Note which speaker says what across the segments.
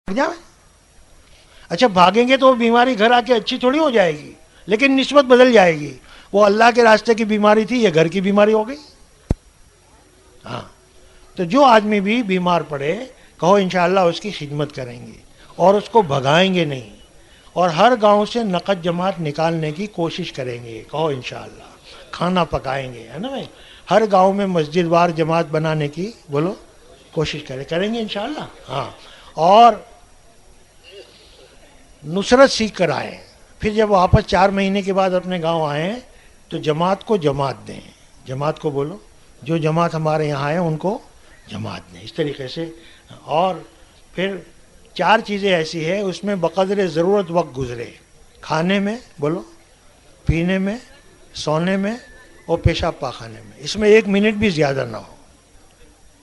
Speaker 1: جائیں. اچھا بھاگیں گے تو وہ بیماری گھر آ کے اچھی تھوڑی ہو جائے گی, لیکن نسبت بدل جائے گی. وہ اللہ کے راستے کی بیماری تھی, یہ گھر کی بیماری ہو گئی. ہاں, تو جو آدمی بھی بیمار پڑے کہو انشاءاللہ اس کی خدمت کریں گے اور اس کو بھگائیں گے نہیں, اور ہر گاؤں سے نقد جماعت نکالنے کی کوشش کریں گے, کہو انشاءاللہ. کھانا پکائیں گے, ہے نا بھائی, ہر گاؤں میں مسجد وار جماعت بنانے کی بولو کوشش کریں گے انشاءاللہ. ہاں, اور نصرت سیکھ کر آئیں. پھر جب واپس 4 مہینے کے بعد اپنے گاؤں آئیں تو جماعت کو جماعت دیں. جماعت کو بولو, جو جماعت ہمارے یہاں آئے ان کو جماعت دیں, اس طریقے سے. اور پھر 4 چیزیں ایسی ہے اس میں بقدر ضرورت وقت گزرے, کھانے میں بولو, پینے میں, سونے میں اور پیشاب پاخانے میں. اس میں 1 منٹ بھی زیادہ نہ ہو.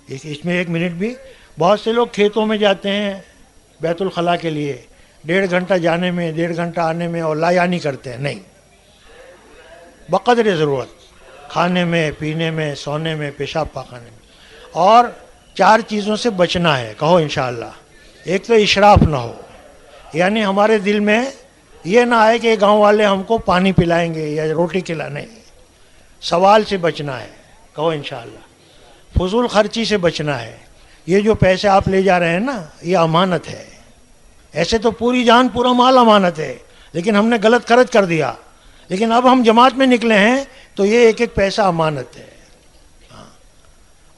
Speaker 1: اس میں 1 منٹ بھی. بہت سے لوگ کھیتوں میں جاتے ہیں بیت الخلاء کے لیے, 1.5 گھنٹہ جانے میں 1.5 گھنٹہ آنے میں اور لایانی کرتے ہیں. نہیں, بقدر ضرورت کھانے میں, پینے میں, سونے میں, پیشاب پاخانے میں. اور 4 چیزوں سے بچنا ہے, کہو انشاءاللہ. ایک تو اشراف نہ ہو, یعنی ہمارے دل میں یہ نہ آئے کہ گاؤں والے ہم کو پانی پلائیں گے یا روٹی کھلانے. سوال سے بچنا ہے, کہو انشاءاللہ. فضول خرچی سے بچنا ہے. یہ جو پیسے آپ لے جا رہے ہیں نا, یہ امانت ہے. ایسے تو پوری جان پورا مال امانت ہے, لیکن ہم نے غلط خرچ کر دیا. لیکن اب ہم جماعت میں نکلے ہیں تو یہ ایک ایک پیسہ امانت ہے.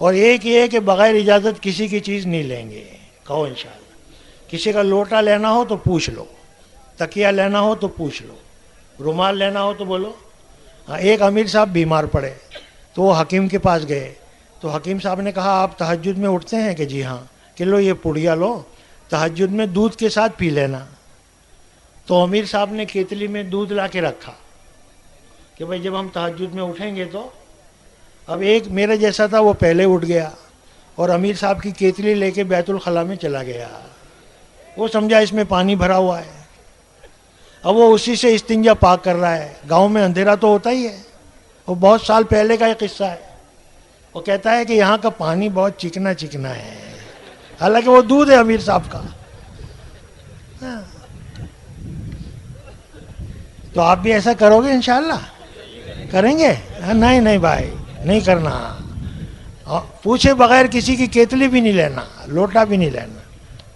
Speaker 1: اور ایک یہ ہے کہ بغیر اجازت کسی کی چیز نہیں لیں گے, کہو انشاءاللہ. کسی کا لوٹا لینا ہو تو پوچھ لو, تکیہ لینا ہو تو پوچھ لو, رومال لینا ہو تو بولو. ایک امیر صاحب بیمار پڑے تو وہ حکیم کے پاس گئے, تو حکیم صاحب نے کہا آپ تہجد میں اٹھتے ہیں کہ جی ہاں, کہ لو یہ پڑیا لو, تہجد میں دودھ کے ساتھ پی لینا. تو امیر صاحب نے کیتلی میں دودھ لا کے رکھا کہ بھائی جب ہم تہجد میں اٹھیں گے تو. اب ایک میرے جیسا تھا, وہ پہلے اٹھ گیا اور امیر صاحب کی کیتلی لے کے بیت الخلاء میں چلا گیا. وہ سمجھا اس میں پانی بھرا ہوا ہے, اب وہ اسی سے استنجا پاک کر رہا ہے. گاؤں میں اندھیرا تو ہوتا ہی ہے, وہ بہت سال پہلے کا یہ قصہ ہے. وہ کہتا ہے کہ یہاں کا پانی بہت چکنا چکنا ہے, حالانکہ وہ دودھ ہے امیر صاحب کا. تو آپ بھی ایسا کرو گے انشاءاللہ؟ کریں گے؟ نہیں نہیں بھائی, نہیں کرنا. پوچھے بغیر کسی کی کیتلی بھی نہیں لینا, لوٹا بھی نہیں لینا,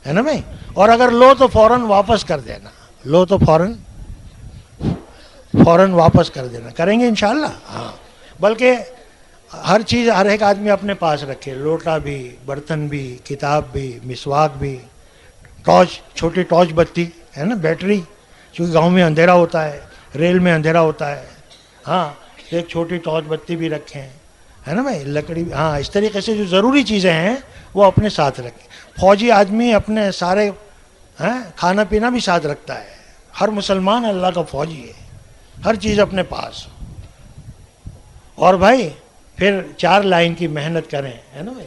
Speaker 1: ہے نا بھائی. اور اگر لو تو فوراً واپس کر دینا, لو تو فوراً واپس کر دینا. کریں گے انشاءاللہ؟ ہاں. بلکہ ہر چیز ہر ایک آدمی اپنے پاس رکھے, لوٹا بھی, برتن بھی, کتاب بھی, مسواک بھی, ٹارچ, چھوٹی ٹارچ بتی ہے نا, بیٹری, چونکہ گاؤں میں اندھیرا ہوتا ہے, ریل میں اندھیرا ہوتا ہے. ہاں, ایک چھوٹی ٹارچ بتی بھی رکھیں, ہے نا بھائی, لکڑی. ہاں, اس طریقے سے جو ضروری چیزیں ہیں وہ اپنے ساتھ رکھیں. فوجی آدمی اپنے سارے کھانا پینا بھی ساتھ رکھتا ہے. ہر مسلمان اللہ کا فوجی ہے, ہر چیز اپنے پاس. اور بھائی پھر 4 لائن کی محنت کریں, ہے نا بھائی.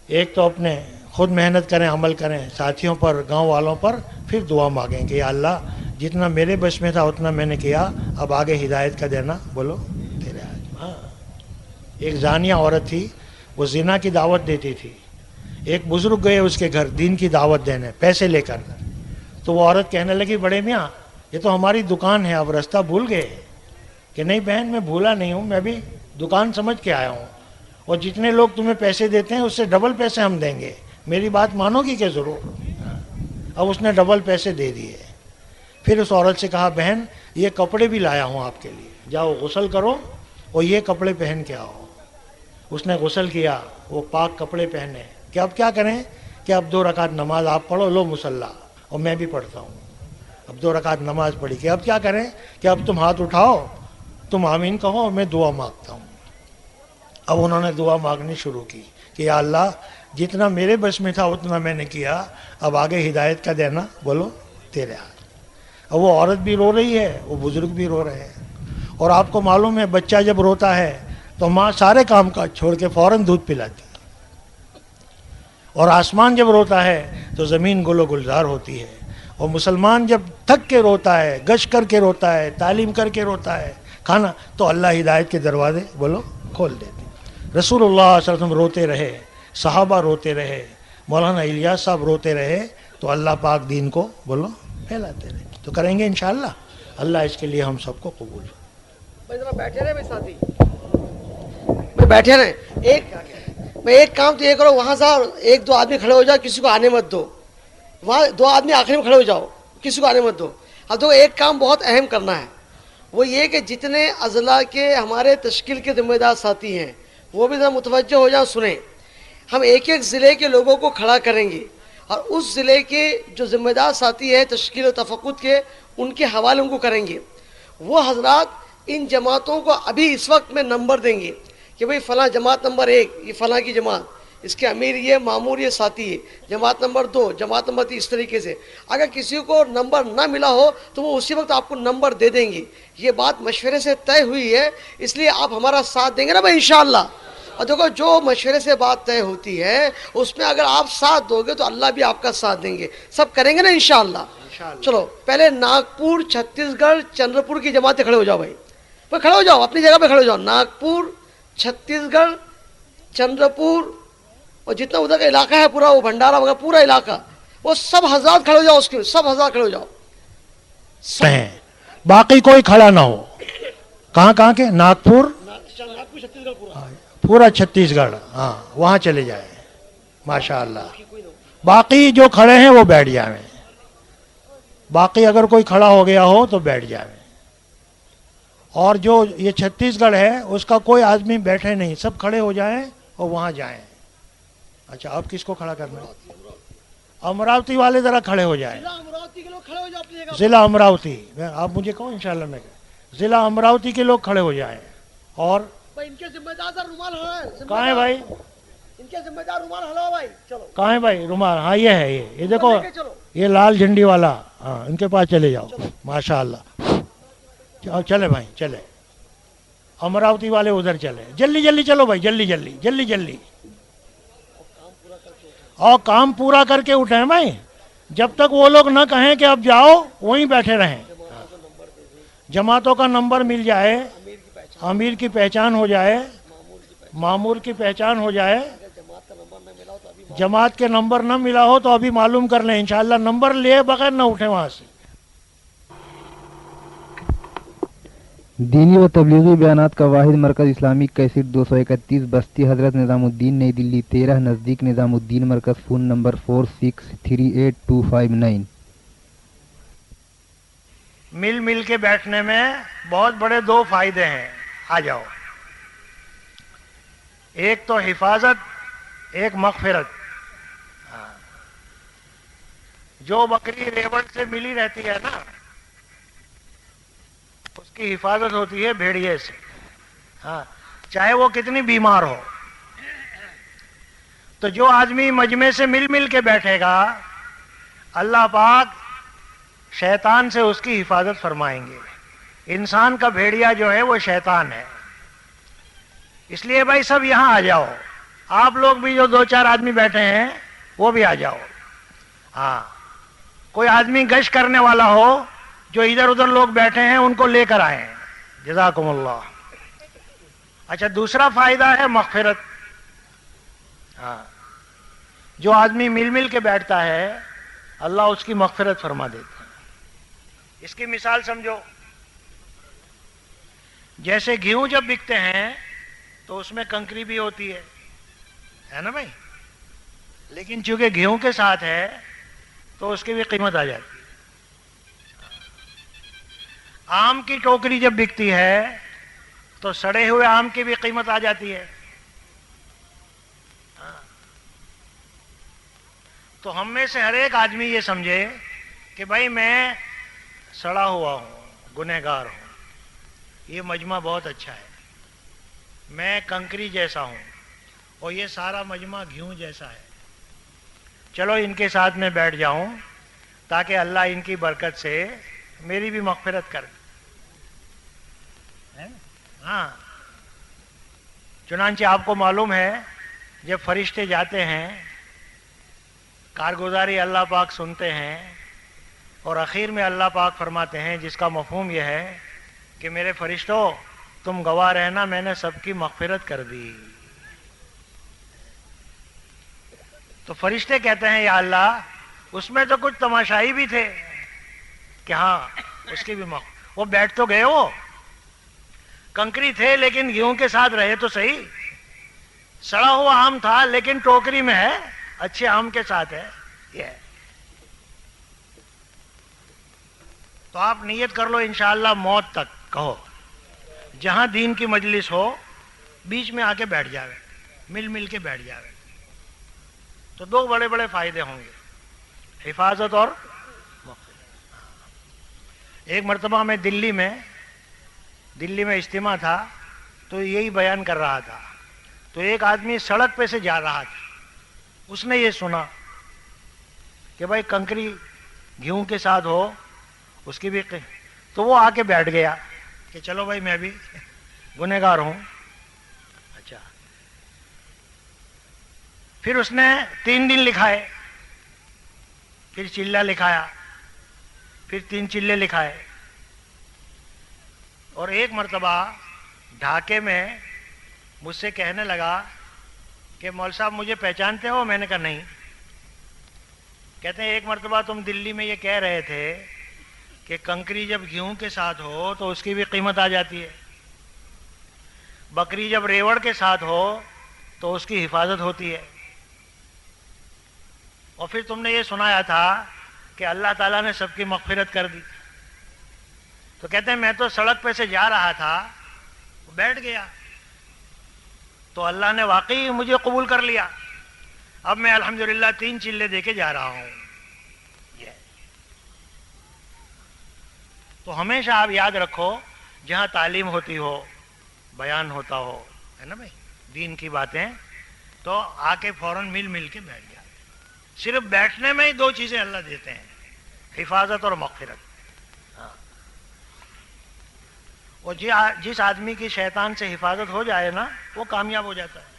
Speaker 1: ایک تو اپنے خود محنت کریں, عمل کریں, ساتھیوں پر, گاؤں والوں پر. پھر دعا مانگیں کہ یا اللہ جتنا میرے بس میں تھا اتنا میں نے کیا, اب آگے ہدایت کا دینا, بولو تیرے ہاتھ. ہاں, ایک زانیہ عورت تھی, وہ زنا کی دعوت دیتی تھی. ایک بزرگ گئے اس کے گھر دین کی دعوت دینے, پیسے لے کر. تو وہ عورت کہنے لگی بڑے میاں یہ تو ہماری دکان ہے, اب راستہ بھول گئے. کہ نہیں بہن میں بھولا نہیں ہوں, میں بھی دکان سمجھ کے آیا ہوں, اور جتنے لوگ تمہیں پیسے دیتے ہیں اس سے ڈبل پیسے ہم دیں گے, میری بات مانو گی کہ ضرور. اب اس نے ڈبل پیسے دے دیے. پھر اس عورت سے کہا بہن یہ کپڑے بھی لایا ہوں آپ کے لیے, جاؤ غسل کرو اور یہ کپڑے پہن کے آؤ. اس نے غسل کیا, وہ پاک کپڑے پہنے. کہ اب کیا کریں کہ اب 2 رکعت نماز آپ پڑھو, لو مصلی, اور میں بھی پڑھتا ہوں. اب 2 رکعت نماز پڑھی کہ اب کیا کریں کہ اب تم ہاتھ اٹھاؤ, تم آمین کہو, اور میں دعا مانگتا ہوں. اب انہوں نے دعا مانگنی شروع کی کہ یا اللہ جتنا میرے بس میں تھا اتنا میں نے کیا, اب آگے ہدایت کا دینا, بولو تیرے ہاتھ. اب وہ عورت بھی رو رہی ہے, وہ بزرگ بھی رو رہے ہیں. اور آپ کو معلوم ہے بچہ جب روتا ہے تو ماں سارے کام کا چھوڑ کے فوراً دودھ پلاتی ہے. اور آسمان جب روتا ہے تو زمین گل و گلزار ہوتی ہے. اور مسلمان جب تھک کے روتا ہے, گشت کر کے روتا ہے, تعلیم کر کے روتا ہے, کھانا, تو اللہ ہدایت کے دروازے بولو کھول دیتے. رسول اللہ صلی اللہ علیہ وسلم روتے رہے, صحابہ روتے رہے, مولانا الیاس صاحب روتے رہے, تو اللہ پاک دین کو بولو پھیلاتے رہیں گے. تو کریں گے انشاءاللہ. اللہ اس کے لیے ہم سب کو قبول.
Speaker 2: بھائی ذرا بیٹھے رہے بھائی ساتھی, بھائی بیٹھے رہے. ایک کام تو یہ کرو, وہاں سے ایک دو آدمی کھڑے ہو جاؤ, کسی کو آنے مت دو. وہاں دو آدمی آخری میں کھڑے ہو جاؤ, کسی کو آنے مت دو. اب تو ایک کام بہت اہم کرنا ہے, وہ یہ کہ جتنے اضلاع کے ہمارے تشکیل کے ذمہ دار ساتھی ہیں وہ بھی ذرا متوجہ ہو جائیں, سنیں. ہم ایک ایک ضلع کے لوگوں کو کھڑا کریں گے اور اس ضلع کے جو ذمہ دار ساتھی ہیں تشکیل و تفقد کے, ان کے حوالے ان کو کریں گے. وہ حضرات ان جماعتوں کو ابھی اس وقت میں نمبر دیں گے کہ بھئی فلاں جماعت نمبر 1 یہ فلاں کی جماعت, اس کے امیر یہ, مامور یہ, ساتھی ہے. جماعت نمبر 2, جماعت نمبر 3, اس طریقے سے. اگر کسی کو نمبر نہ ملا ہو تو وہ اسی وقت آپ کو نمبر دے دیں گے. یہ بات مشورے سے طے ہوئی ہے, اس لیے آپ ہمارا ساتھ دیں گے نا بھائی انشاءاللہ. اور دیکھو جو مشورے سے بات طے ہوتی ہے اس میں اگر آپ ساتھ دو گے تو اللہ بھی آپ کا ساتھ دیں گے. سب کریں گے نا انشاءاللہ. چلو پہلے ناگپور, چھتیس گڑھ, چندرپور کی جماعتیں کھڑے ہو جاؤ بھائی. کھڑے ہو جاؤ, اپنی جگہ پہ کھڑے ہو جاؤ. ناگپور, چھتیس گڑھ, چندرپور اور جتنا ادھر کا علاقہ ہے پورا, وہ بھنڈارا وغیرہ پورا علاقہ, وہ سب حضرات کھڑے ہو جاؤ. اس کے سب حضرات کھڑے ہو جاؤ.
Speaker 1: باقی کوئی کھڑا نہ ہو. کہاں کے؟ ناگپور, پورا چھتیس گڑھ, ہاں وہاں چلے جائیں. ماشاءاللہ. باقی جو کھڑے ہیں وہ بیٹھ جائیں. باقی اگر کوئی کھڑا ہو گیا ہو تو بیٹھ جائیں. اور جو یہ چھتیس گڑھ ہے اس کا کوئی آدمی بیٹھے نہیں, سب کھڑے ہو جائیں اور وہاں جائیں. اچھا اب کس کو کھڑا کرنا ہے؟ امراوتی والے ذرا کھڑے ہو جائیں. ضلع امراوتی, آپ مجھے کہو انشاءاللہ میں ضلع امراوتی کے لوگ کھڑے ہو جائیں. اور
Speaker 2: ان کے ذمہ دار رومال ہے.
Speaker 1: کہاں ہے بھائی؟
Speaker 2: ان کے ذمہ دار رومال ہلاؤ بھائی. چلو
Speaker 1: کہاں ہے بھائی رومال؟ ہاں یہ ہے, یہ دیکھو یہ لال جھنڈی والا, ہاں ان کے پاس چلے جاؤ. ماشاءاللہ. چلے بھائی چلے, امراوتی والے ادھر چلے. جلدی جلدی چلو بھائی, جلدی جلدی جلدی جلدی. اور کام پورا کر کے اٹھیں بھائی. جب تک وہ لوگ نہ کہیں کہ اب جاؤ وہیں بیٹھے رہیں. جماعتوں کا نمبر مل جائے, امیر کی پہچان ہو جائے, مامور کی پہچان ہو جائے. جماعت کے نمبر نہ ملا ہو تو ابھی معلوم کر لیں انشاءاللہ. نمبر لیے بغیر نہ اٹھیں وہاں سے.
Speaker 3: دینی و تبلیغی بیانات کا واحد مرکز اسلامی کیسٹ 231 بستی حضرت نظام الدین نئی دلی 13 نزدیک نظام الدین مرکز. Phone number 46382559.
Speaker 1: مل کے بیٹھنے میں بہت بڑے 2 فائدے ہیں. آ جاؤ. ایک تو حفاظت, ایک مغفرت. جو بکری ریوڑ سے ملی رہتی ہے نا اس کی حفاظت ہوتی ہے بھیڑیے سے. ہاں چاہے وہ کتنی بیمار ہو. تو جو آدمی مجمع سے مل کے بیٹھے گا اللہ پاک شیطان سے اس کی حفاظت فرمائیں گے. انسان کا بھیڑیا جو ہے وہ شیطان ہے. اس لیے بھائی سب یہاں آ جاؤ. آپ لوگ بھی جو 2-4 آدمی بیٹھے ہیں وہ بھی آ جاؤ. ہاں کوئی آدمی گشت کرنے والا ہو جو ادھر ادھر لوگ بیٹھے ہیں ان کو لے کر آئیں. جزاکم اللہ. اچھا دوسرا فائدہ ہے مغفرت. ہاں جو آدمی مل کے بیٹھتا ہے اللہ اس کی مغفرت فرما دیتا ہے. اس کی مثال سمجھو, جیسے گیہوں جب بکتے ہیں تو اس میں کنکری بھی ہوتی ہے نا بھائی, لیکن چونکہ گیہوں کے ساتھ ہے تو اس کی بھی قیمت آ جاتی ہے. آم کی ٹوکری جب بکتی ہے تو سڑے ہوئے آم کی بھی قیمت آ جاتی ہے. تو ہم میں سے ہر ایک آدمی یہ سمجھے کہ بھائی میں سڑا ہوا ہوں, گنہگار ہوں, یہ مجمع بہت اچھا ہے, میں کنکری جیسا ہوں اور یہ سارا مجمع گھیوں جیسا ہے, چلو ان کے ساتھ میں بیٹھ جاؤں تاکہ اللہ ان کی برکت سے میری بھی مغفرت کر. ہاں چنانچہ آپ کو معلوم ہے جب فرشتے جاتے ہیں کارگزاری اللہ پاک سنتے ہیں اور اخیر میں اللہ پاک فرماتے ہیں, جس کا مفہوم یہ ہے کہ میرے فرشتوں تم گواہ رہنا میں نے سب کی مغفرت کر دی. تو فرشتے کہتے ہیں یا اللہ اس میں تو کچھ تماشائی بھی تھے کہ ہاں اس کی بھی وہ بیٹھ تو گئے، وہ کنکری تھے لیکن گیہوں کے ساتھ رہے تو صحیح، سڑا ہوا آم تھا لیکن ٹوکری میں ہے، اچھے آم کے ساتھ ہے، یہ ہے۔ تو آپ نیت کر لو انشاءاللہ موت تک کہو جہاں دین کی مجلس ہو بیچ میں آ کے بیٹھ جاوے، مل مل کے بیٹھ جاوے، تو دو بڑے بڑے فائدے ہوں گے، حفاظت اور ایک مرتبہ میں دلی میں اجتماع تھا تو یہی بیان کر رہا تھا، تو ایک آدمی سڑک پہ سے جا رہا تھا، اس نے یہ سنا کہ بھائی کنکری گیہوں کے ساتھ ہو اس کی بھی تو وہ آ کے بیٹھ گیا کہ چلو بھائی میں بھی گنہگار ہوں۔ اچھا، پھر اس نے 3 دن لکھائے، پھر چلہ لکھایا، پھر 3 چلے لکھائے، اور ایک مرتبہ ڈھاکے میں مجھ سے کہنے لگا کہ مول صاحب مجھے پہچانتے ہو؟ میں نے کہا نہیں۔ کہتے ہیں ایک مرتبہ تم دلی میں یہ کہہ رہے تھے کہ کنکری جب گیہوں کے ساتھ ہو تو اس کی بھی قیمت آ جاتی ہے، بکری جب ریوڑ کے ساتھ ہو تو اس کی حفاظت ہوتی ہے، اور پھر تم نے یہ سنایا تھا کہ اللہ تعالیٰ نے سب کی مغفرت کر دی۔ تو کہتے ہیں میں تو سڑک پہ سے جا رہا تھا، بیٹھ گیا تو اللہ نے واقعی مجھے قبول کر لیا، اب میں الحمدللہ 3 چلے دے کے جا رہا ہوں۔ تو ہمیشہ آپ یاد رکھو جہاں تعلیم ہوتی ہو، بیان ہوتا ہو، ہے نا بھائی، دین کی باتیں، تو آ کے فوراً مل مل کے بیٹھ جائے۔ صرف بیٹھنے میں ہی 2 چیزیں اللہ دیتے ہیں، حفاظت اور مغفرت۔ اور جس آدمی کی شیطان سے حفاظت ہو جائے نا وہ کامیاب ہو جاتا ہے۔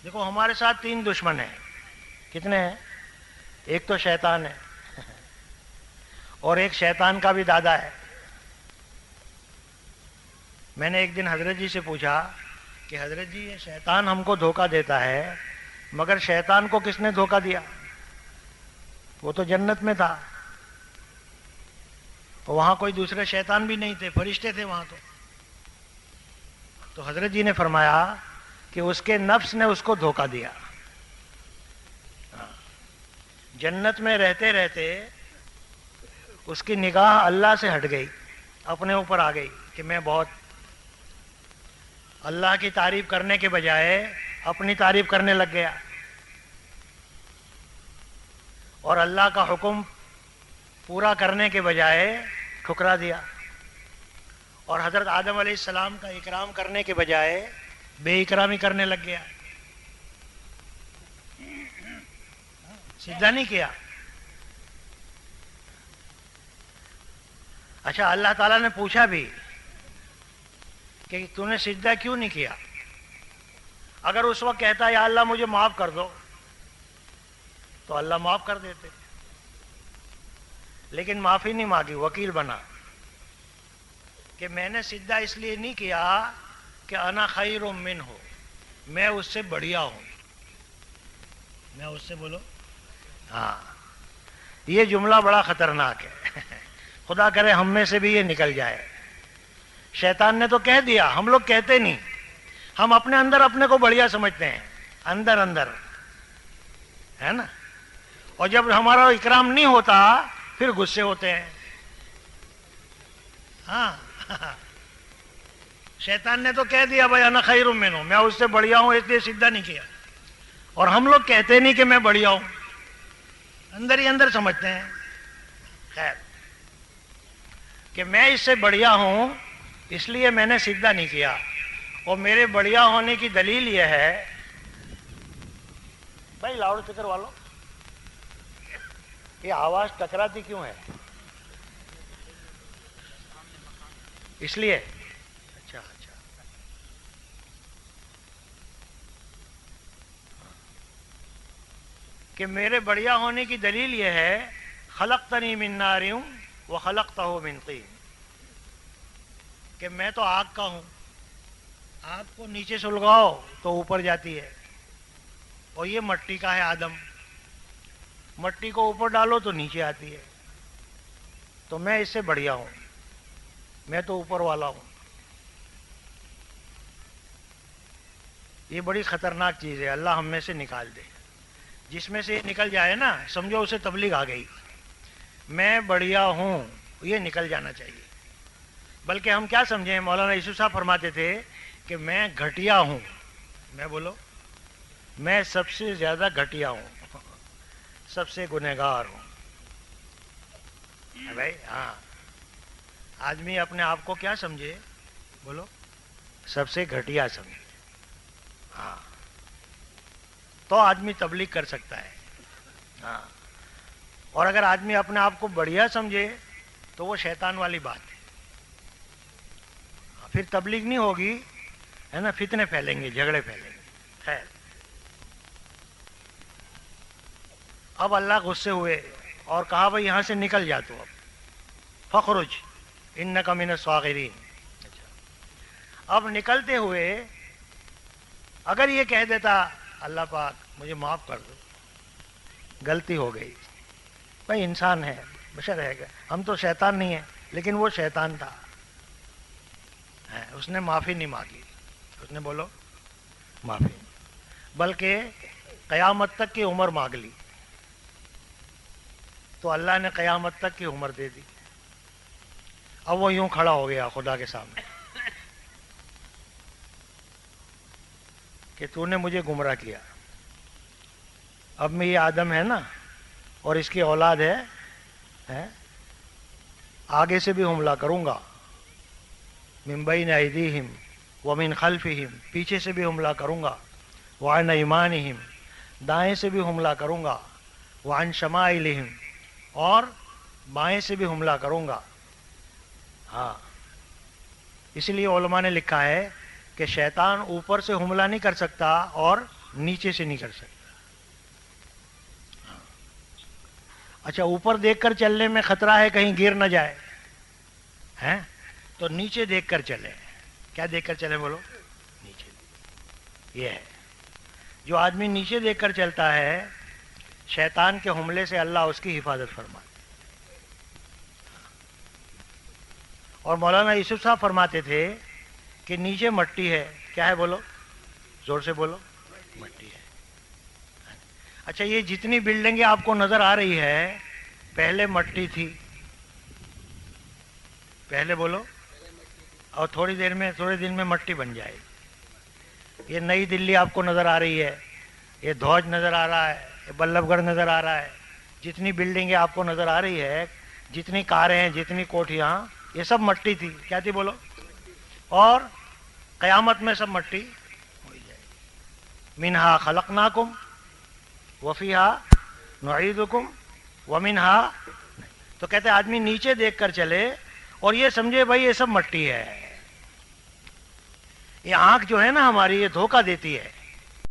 Speaker 1: دیکھو ہمارے ساتھ 3 دشمن ہیں، کتنے ہیں؟ ایک تو شیطان ہے اور ایک شیطان کا بھی دادا ہے۔ میں نے ایک دن حضرت جی سے پوچھا کہ حضرت جی یہ شیطان ہم کو دھوکہ دیتا ہے، مگر شیطان کو کس نے دھوکہ دیا؟ وہ تو جنت میں تھا، وہاں کوئی دوسرے شیطان بھی نہیں تھے، فرشتے تھے وہاں۔ تو حضرت جی نے فرمایا کہ اس کے نفس نے اس کو دھوکہ دیا۔ جنت میں رہتے رہتے اس کی نگاہ اللہ سے ہٹ گئی، اپنے اوپر آ گئی کہ میں بہت، اللہ کی تعریف کرنے کے بجائے اپنی تعریف کرنے لگ گیا، اور اللہ کا حکم پورا کرنے کے بجائے ٹھکرا دیا، اور حضرت آدم علیہ السلام کا اکرام کرنے کے بجائے بے اکرامی کرنے لگ گیا، سجدہ نہیں کیا۔ اچھا، اللہ تعالیٰ نے پوچھا بھی کہ تو نے سجدہ کیوں نہیں کیا؟ اگر اس وقت کہتا یا اللہ مجھے معاف کر دو تو اللہ معاف کر دیتے، لیکن معافی نہیں مانگی، وکیل بنا کہ میں نے سجدہ اس لیے نہیں کیا کہ انا خیر منہ، میں اس سے بڑھیا ہوں، میں اس سے بولو۔ ہاں، یہ جملہ بڑا خطرناک ہے، خدا کرے ہم میں سے بھی یہ نکل جائے۔ شیطان نے تو کہہ دیا، ہم لوگ کہتے نہیں، ہم اپنے اندر اپنے کو بڑھیا سمجھتے ہیں، اندر اندر، ہے نا، اور جب ہمارا اکرام نہیں ہوتا پھر غصے ہوتے ہیں۔ ہاں، شیطان نے تو کہہ دیا بھائی انا خیر منہ، میں اس سے بڑھیا ہوں، اس لیے سجدہ نہیں کیا، اور ہم لوگ کہتے نہیں کہ میں بڑھیا ہوں، اندر ہی اندر سمجھتے ہیں۔ خیر، کہ میں اس سے بڑھیا ہوں اس لیے میں نے سجدہ نہیں کیا، اور میرے بڑھیا ہونے کی دلیل یہ ہے، بھائی لاؤڈ اسپیکر والو یہ آواز ٹکراتی کیوں ہے؟ اس لیے اچھا اچھا، کہ میرے بڑھیا ہونے کی دلیل یہ ہے، خلقتنی من نار وخلقتہ من طین، کہ میں تو آگ کا ہوں، آگ کو نیچے سلگاؤ تو اوپر جاتی ہے، اور یہ مٹی کا ہے آدم. مٹی کو اوپر ڈالو تو نیچے آتی ہے. تو میں اس سے بڑھیا ہوں, میں تو اوپر والا ہوں. یہ بڑی خطرناک چیز ہے, اللہ ہم میں سے نکال دے. جس میں سے یہ نکل جائے نا, سمجھو اسے تبلیغ آ گئی. میں بڑھیا ہوں, یہ نکل جانا چاہیے. بلکہ ہم کیا سمجھیں, مولانا یوسف صاحب فرماتے تھے کہ میں گھٹیا ہوں. میں بولو, میں سب سے زیادہ گھٹیا ہوں, سب سے گنہگار ہوں. بھائی ہاں, آدمی اپنے آپ کو کیا سمجھے, بولو, سب سے گھٹیا سمجھے. ہاں, تو آدمی تبلیغ کر سکتا ہے. ہاں, اور اگر آدمی اپنے آپ کو بڑھیا سمجھے تو وہ شیطان والی بات ہے. پھر تبلیغ نہیں ہوگی, ہے نا, فتنے پھیلیں گے, جھگڑے پھیلیں گے. خیر, اب اللہ غصے ہوئے اور کہا بھائی یہاں سے نکل جا تو, اب فخرج انک من الصاغرین. اب نکلتے ہوئے اگر یہ کہہ دیتا اللہ پاک مجھے معاف کر دو, غلطی ہو گئی, بھائی انسان ہے, بشر ہے, ہم تو شیطان نہیں ہیں, لیکن وہ شیطان تھا, اس نے معافی نہیں مانگی. اس نے بولو معافی, بلکہ قیامت تک کی عمر مانگ لی. تو اللہ نے قیامت تک کی عمر دے دی. اب وہ یوں کھڑا ہو گیا خدا کے سامنے کہ تو نے مجھے گمراہ کیا. اب میں یہ آدم ہے نا, اور اس کی اولاد ہے, آگے سے بھی حملہ کروں گا, من بین ایدیہم ومن خلفہم, پیچھے سے بھی حملہ کروں گا, وعن ایمانہم, دائیں سے بھی حملہ کروں گا, وعن شمائلہم, اور بائیں سے بھی حملہ کروں گا. ہاں, اس لیے علماء نے لکھا ہے کہ شیطان اوپر سے حملہ نہیں کر سکتا اور نیچے سے نہیں کر سکتا. اچھا, اوپر دیکھ کر چلنے میں خطرہ ہے کہیں گر نہ جائے, ہیں, تو نیچے دیکھ کر چلے. کیا دیکھ کر چلے بولو, نیچے. یہ ہے, جو آدمی نیچے دیکھ کر چلتا ہے, شیطان کے حملے سے اللہ اس کی حفاظت فرماتا. اور مولانا یوسف صاحب فرماتے تھے کہ نیچے مٹی ہے. کیا ہے بولو, زور سے بولو, مٹی ہے. اچھا, یہ جتنی بلڈنگیں آپ کو نظر آ رہی ہے پہلے مٹی تھی, پہلے بولو, اور تھوڑی دیر میں, تھوڑے دن میں مٹی بن جائے گی. یہ نئی دلی آپ کو نظر آ رہی ہے, یہ دھوج نظر آ رہا ہے, یہ بلب گڑھ نظر آ رہا ہے, جتنی بلڈنگیں آپ کو نظر آ رہی ہے, جتنی کاریں ہیں, جتنی کوٹھیاں, یہ سب مٹی تھی. کیا تھی بولو, اور قیامت میں سب مٹی ہو جائے گی. منہا خلقناکم وفیہا نعیدکم ومنہا. تو کہتے ہیں آدمی نیچے دیکھ کر چلے اور یہ سمجھے بھائی یہ سب مٹی ہے. یہ آنکھ جو ہے نا ہماری, یہ دھوکہ دیتی ہے.